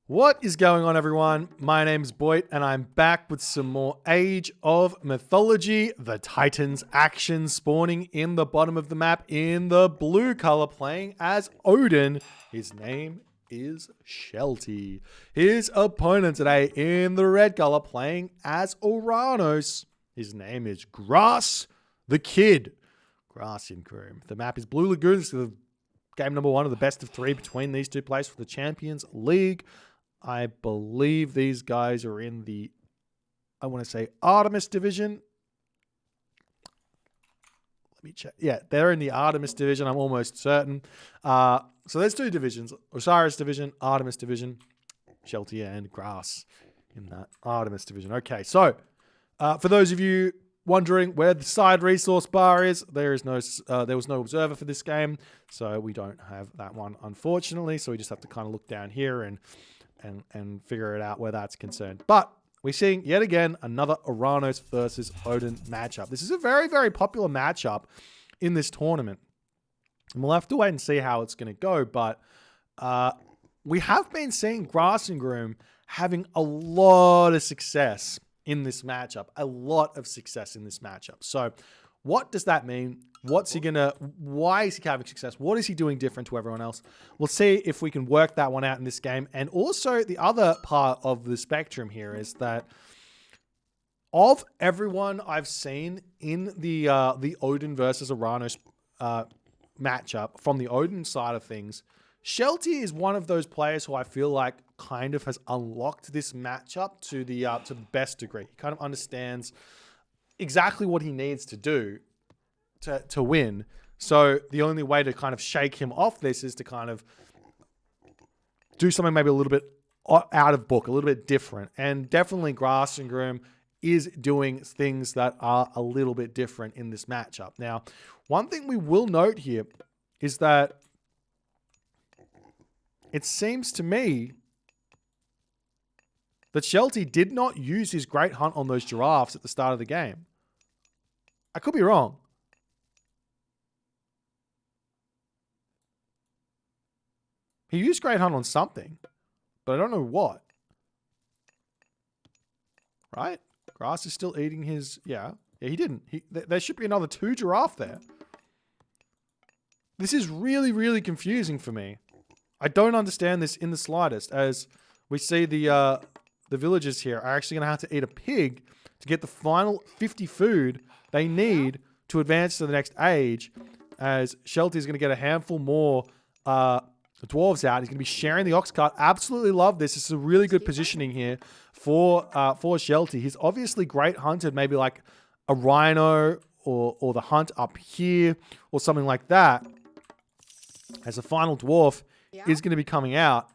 What is going on, everyone? My name's Boit, and I'm back with some more Age of Mythology. The Titans action spawning in the bottom of the map in the blue color, playing as Odin. His name is Shelty. His opponent today in the red color, playing as Oranos. His name is Grass the Kid. Grass in Groom. The map is Blue Lagoon. This is the game number 1 of the best of 3 between these two players for the Champions League. I believe these guys are in the, I want to say, Artemis division. Let me check. Yeah, they're in the Artemis division. I'm almost certain. So there's 2 divisions. Osiris division, Artemis division. Shelty and Grass in that Artemis division. Okay, so for those of you wondering where the side resource bar is, there was no observer for this game, so we don't have that one, unfortunately. So we just have to kind of look down here and figure it out where that's concerned. But we're seeing yet again another Oranos versus Odin matchup. This is a very, very popular matchup in this tournament. And we'll have to wait and see how it's going to go. But we have been seeing Grass and Groom having a lot of success in this matchup. A lot of success in this matchup. So what does that mean? Why is he having success? What is he doing different to everyone else? We'll see if we can work that one out in this game. And also the other part of the spectrum here is that of everyone I've seen in the Odin versus Oranos matchup, from the Odin side of things, Shelty is one of those players who I feel like kind of has unlocked this matchup to the best degree. He kind of understands exactly what he needs to do to win. So the only way to kind of shake him off this is to kind of do something maybe a little bit out of book, a little bit different. And definitely Grass and Groom is doing things that are a little bit different in this matchup. Now, one thing we will note here is that it seems to me that Shelty did not use his Great Hunt on those giraffes at the start of the game. I could be wrong. He used Great Hunt on something, but I don't know what. Right? Grass is still eating his... Yeah, he didn't. There should be another 2 giraffe there. This is really, really confusing for me. I don't understand this in the slightest, as we see the villagers here are actually going to have to eat a pig to get the final 50 food they need to advance to the next age, as Shelty is going to get a handful more dwarves out. He's going to be sharing the ox cart. Absolutely love this. This is a really good positioning here for Shelty. He's obviously great hunted, maybe like a rhino or the hunt up here or something like that, as a final dwarf is going to be coming out.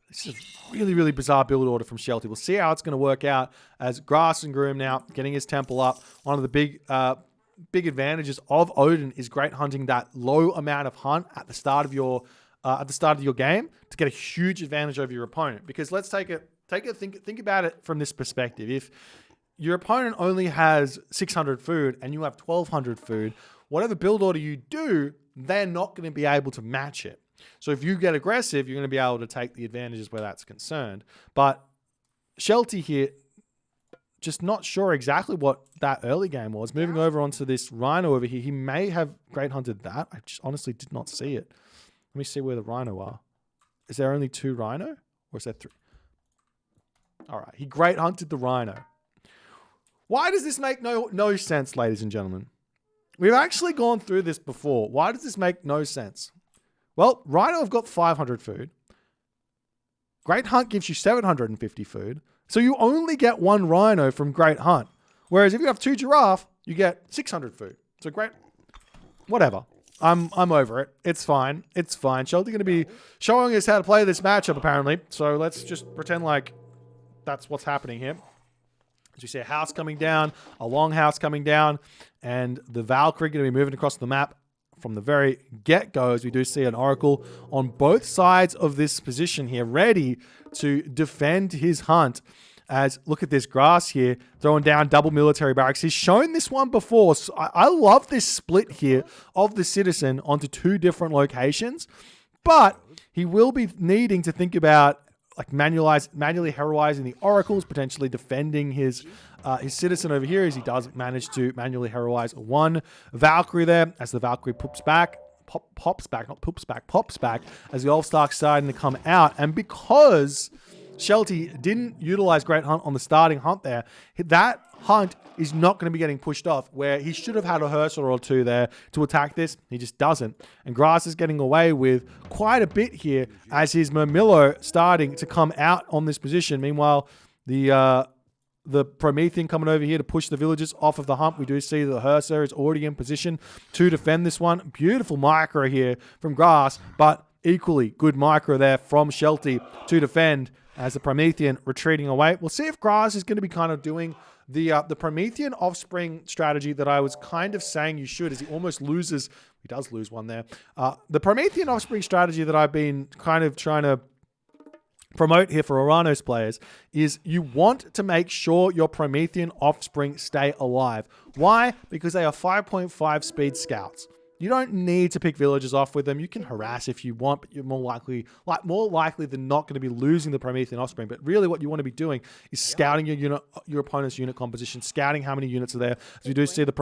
This is a really, really bizarre build order from Shelty. We'll see how it's going to work out, as Grass and Groom now getting his temple up. One of the big advantages of Odin is great hunting that low amount of hunt at the start of your game to get a huge advantage over your opponent. Because let's think about it from this perspective. If your opponent only has 600 food and you have 1200 food, whatever build order you do, they're not going to be able to match it. So if you get aggressive, you're going to be able to take the advantages where that's concerned. But Shelty here, just not sure exactly what that early game was. Moving over onto this rhino over here, he may have great hunted that. I just honestly did not see it. Let me see where the rhino are. Is there only 2 rhino? Or is there 3? All right, he great hunted the rhino. Why does this make no sense, ladies and gentlemen? We've actually gone through this before. Why does this make no sense? Well, Rhino have got 500 food. Great Hunt gives you 750 food. So you only get 1 Rhino from Great Hunt. Whereas if you have 2 Giraffe, you get 600 food. So great. Whatever. I'm over it. It's fine. It's fine. Shelty going to be showing us how to play this matchup, apparently. So let's just pretend like that's what's happening here. As you see a house coming down, a long house coming down, and the Valkyrie going to be moving across the map from the very get-go, as we do see an Oracle on both sides of this position here, ready to defend his hunt. As look at this Grass here, throwing down double military barracks. He's shown this one before. So I love this split here of the citizen onto 2 different locations, but he will be needing to think about like manually heroizing the oracles, potentially defending his citizen over here, as he does manage to manually heroize one Valkyrie there, as the Valkyrie pops back as the Ulfstark's starting to come out. And because Shelty didn't utilize Great Hunt on the starting hunt there, that hunt is not going to be getting pushed off, where he should have had a Hearser or two there to attack this. He just doesn't. And Grass is getting away with quite a bit here as his Murmillo starting to come out on this position. Meanwhile, the Promethean coming over here to push the villagers off of the hump. We do see the Hearser is already in position to defend this one. Beautiful micro here from Grass, but equally good micro there from Shelty to defend as the Promethean retreating away. We'll see if Grass is going to be kind of doing the Promethean offspring strategy that I was kind of saying you should, as he almost loses. He does lose one there. The Promethean offspring strategy that I've been kind of trying to promote here for Oranos players is you want to make sure your Promethean offspring stay alive. Why? Because they are 5.5 speed scouts. You don't need to pick villagers off with them. You can harass if you want, but you're more likely than not going to be losing the Promethean offspring. But really what you want to be doing is scouting your opponent's unit composition, scouting how many units are there. As we do see the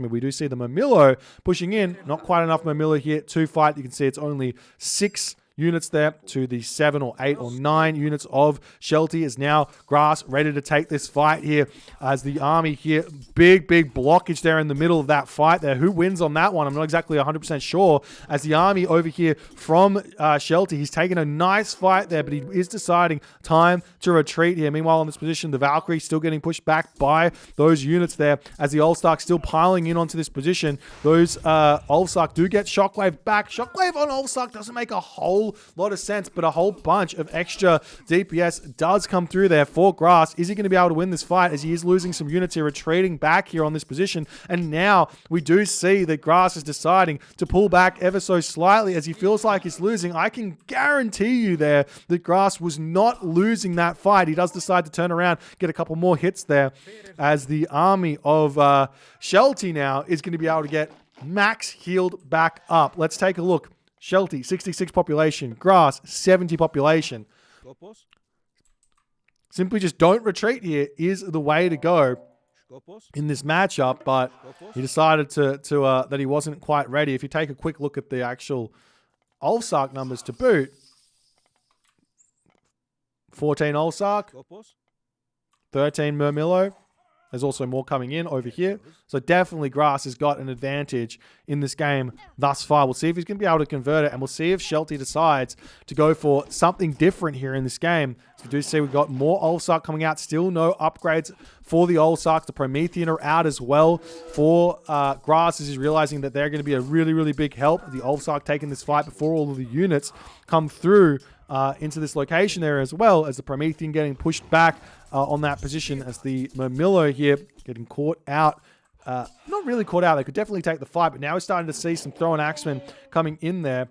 we do see the Murmillo pushing in. Not quite enough Murmillo here to fight. You can see it's only 6 units there to the 7 or 8 or 9 units of Shelty. Is now Grass ready to take this fight here as the army here. Big blockage there in the middle of that fight there. Who wins on that one? I'm not exactly 100% sure, as the army over here from Shelty, he's taking a nice fight there, but he is deciding time to retreat here. Meanwhile, in this position, the Valkyrie still getting pushed back by those units there, as the Ulfstark still piling in onto this position. Those Ulfstark do get Shockwave back. Shockwave on Ulfstark doesn't make a whole lot of sense, but a whole bunch of extra DPS does come through there for Grass. Is he going to be able to win this fight, as he is losing some units here, retreating back here on this position? And now we do see that Grass is deciding to pull back ever so slightly as he feels like he's losing. I can guarantee you there that Grass was not losing that fight. He does decide to turn around, get a couple more hits there, as the army of Shelty now is going to be able to get max healed back up. Let's take a look. Shelty, 66 population. Grass, 70 population. Simply just don't retreat here is the way to go in this matchup, but he decided that he wasn't quite ready. If you take a quick look at the actual Ulfsark numbers to boot, 14 Ulfsark, 13 Murmillo. There's also more coming in over here. So definitely Grass has got an advantage in this game thus far. We'll see if he's going to be able to convert it, and we'll see if Shelty decides to go for something different here in this game. So we do see we've got more Ulfsark coming out. Still no upgrades for the Ulfsark. The Promethean are out as well for Grass, as he's realizing that they're going to be a really big help. The Ulfsark taking this fight before all of the units come through into this location there, as well as the Promethean getting pushed back on that position, as the Murmillo here getting caught out. Not really caught out. They could definitely take the fight, but now we're starting to see some throwing axemen coming in there,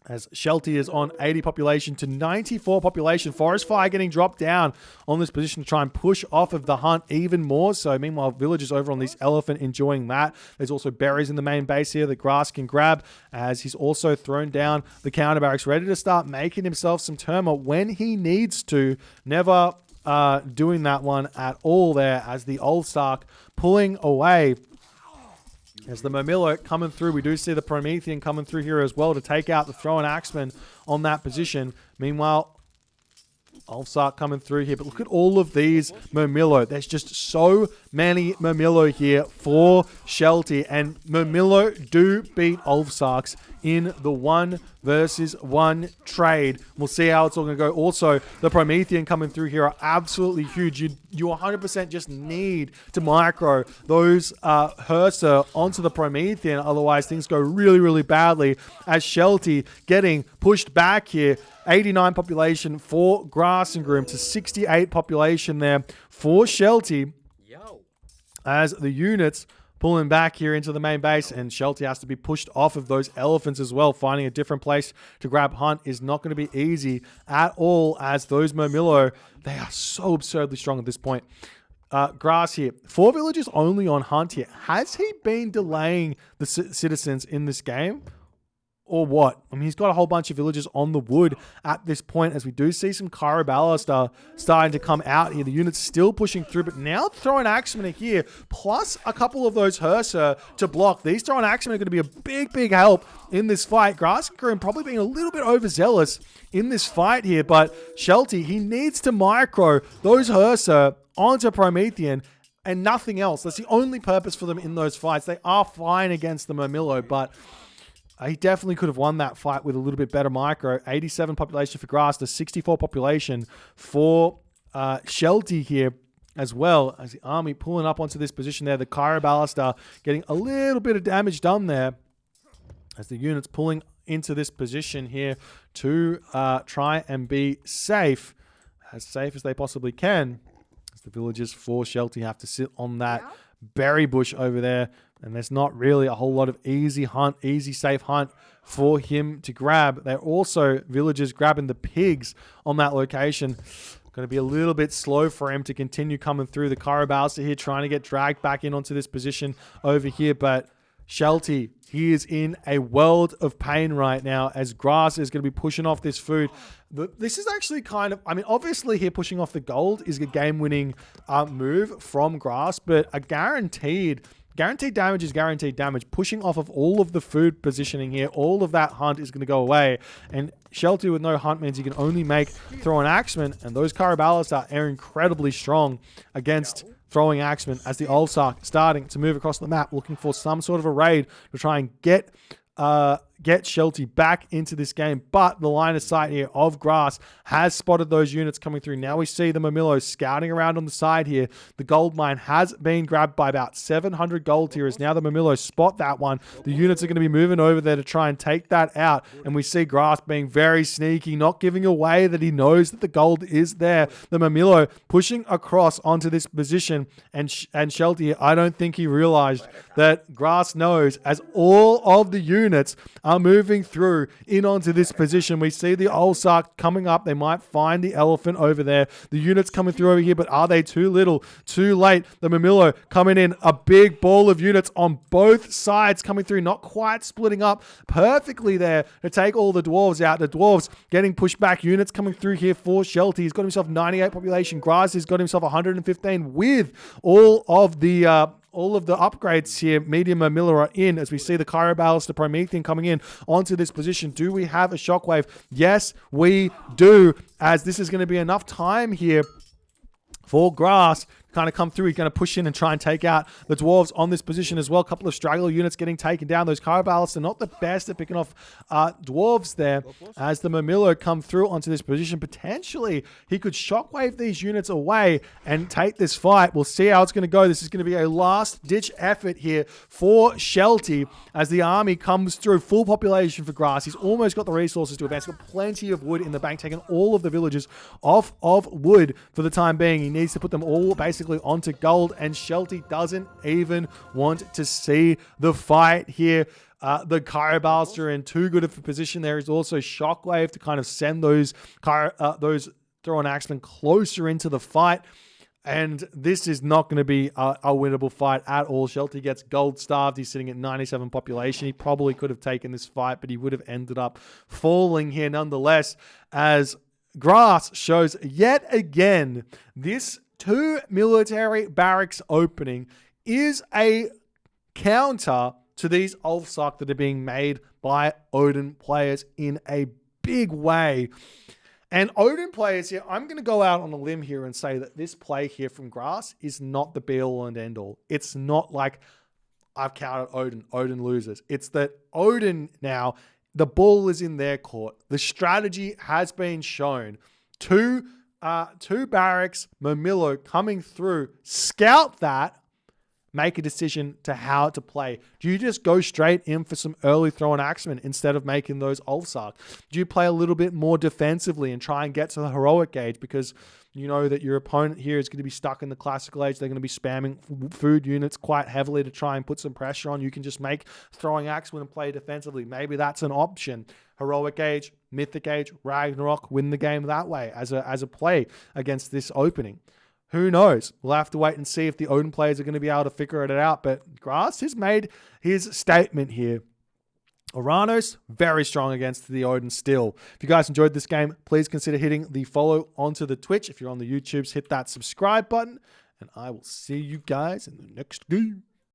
as Shelty is on 80 population to 94 population. Forest Fire getting dropped down on this position to try and push off of the hunt even more so. Meanwhile, villagers over on this elephant enjoying that. There's also berries in the main base here that Grass can grab, as he's also thrown down the counter barracks, ready to start making himself some turmoil when he needs to. Never doing that one at all there, as the Ulfsark pulling away. As the Murmillo coming through, we do see the Promethean coming through here as well to take out the Throw and Axeman on that position. Meanwhile, Ulfsark coming through here, but look at all of these Murmillo. There's just so many Murmillo here for Shelty, and Murmillo do beat Ulfsarks in the 1 versus 1 trade. We'll see how it's all going to go. Also, the Promethean coming through here are absolutely huge. You 100% just need to micro those Hearser onto the Promethean, otherwise things go really badly, as Shelty getting pushed back here. 89 population for Grass and Groom to 68 population there for Shelty, as the units pulling back here into the main base, and Shelty has to be pushed off of those elephants as well. Finding a different place to grab Hunt is not going to be easy at all, as those Murmillo, they are so absurdly strong at this point. Grass here, 4 villagers only on Hunt here. Has he been delaying the citizens in this game? or what? I mean, he's got a whole bunch of villagers on the wood at this point, as we do see some Kyra Ballista starting to come out here. The unit's still pushing through, but now throwing axemen are here, plus a couple of those Hersa to block. These throwing axemen are going to be a big help in this fight. Grass and Groom probably being a little bit overzealous in this fight here, but Shelty, he needs to micro those Hersa onto Promethean and nothing else. That's the only purpose for them in those fights. They are fine against the Murmillo, but he definitely could have won that fight with a little bit better micro. 87 population for Grass, the 64 population for Shelty here as well, as the army pulling up onto this position there. The Kyra Ballista getting a little bit of damage done there as the units pulling into this position here to try and be safe as they possibly can. As the villagers for Shelty have to sit on that berry bush over there. And there's not really a whole lot of easy safe hunt for him to grab. They're also villagers grabbing the pigs on that location. Going to be a little bit slow for him to continue coming through. The Kyra Ballista here trying to get dragged back in onto this position over here. But Shelty, he is in a world of pain right now as Grass is going to be pushing off this food. This is actually kind of, I mean, obviously here pushing off the gold is a game-winning move from Grass, but a guaranteed damage is guaranteed damage. Pushing off of all of the food positioning here, all of that hunt is going to go away. And Shelty with no hunt means you can only make throwing axemen. And those Kyra Ballista are incredibly strong against throwing axemen as the Ulsark starting to move across the map, looking for some sort of a raid to try and get Shelty back into this game. But the line of sight here of Grass has spotted those units coming through. Now we see the Murmillo scouting around on the side here. The gold mine has been grabbed by about 700 gold here. As now the Murmillo spot that one. The units are going to be moving over there to try and take that out. And we see Grass being very sneaky, not giving away that he knows that the gold is there. The Murmillo pushing across onto this position. And Shelty, I don't think he realized that Grass knows, as all of the units are moving through in onto this position. We see the Ulsark coming up. They might find the elephant over there. The units coming through over here, but are they too little, too late? The Murmillo coming in, a big ball of units on both sides coming through, not quite splitting up perfectly there to take all the dwarves out. The dwarves getting pushed back. Units coming through here for Shelty. He's got himself 98 population. Grass has got himself 115 with all of the upgrades here. Medium Murmillo are in as we see the Kyra Ballista Promethean coming in onto this position. Do we have a shockwave? Yes, we do, as this is going to be enough time here for Grass kind of come through. He's going to push in and try and take out the dwarves on this position as well. A couple of straggler units getting taken down. Those Kyra Ballists are not the best at picking off dwarves there as the Murmillo come through onto this position. Potentially, he could shockwave these units away and take this fight. We'll see how it's going to go. This is going to be a last-ditch effort here for Shelty as the army comes through. Full population for Grass. He's almost got the resources to advance. He's got plenty of wood in the bank, taking all of the villages off of wood for the time being. He needs to put them all basically onto gold, and Shelty doesn't even want to see the fight here. The Kyra Ballista are in too good of a position. There is also Shockwave to kind of send those throw-on axemen closer into the fight. And this is not going to be a winnable fight at all. Shelty gets gold starved. He's sitting at 97 population. He probably could have taken this fight, but he would have ended up falling here nonetheless, as Grass shows yet again this 2 military barracks opening is a counter to these Ulfsark that are being made by Odin players in a big way. And Odin players here, I'm going to go out on a limb here and say that this play here from Grass is not the be-all and end-all. It's not like I've counted Odin loses. It's that Odin now, the ball is in their court. The strategy has been shown. Two barracks, Murmillo coming through, scout that, make a decision to how to play. Do you just go straight in for some early throw and axemen instead of making those Ulfsark? Do you play a little bit more defensively and try and get to the heroic gauge because you know that your opponent here is going to be stuck in the classical age? They're going to be spamming food units quite heavily to try and put some pressure on. You can just make throwing axemen and play defensively. Maybe that's an option. Heroic age, mythic age, Ragnarok, win the game that way as a play against this opening. Who knows? We'll have to wait and see if the Odin players are going to be able to figure it out. But Grass has made his statement here Oranos, very strong against the Odin still. If you guys enjoyed this game, please consider hitting the follow onto the Twitch. If you're on the YouTubes, hit that subscribe button. And I will see you guys in the next game.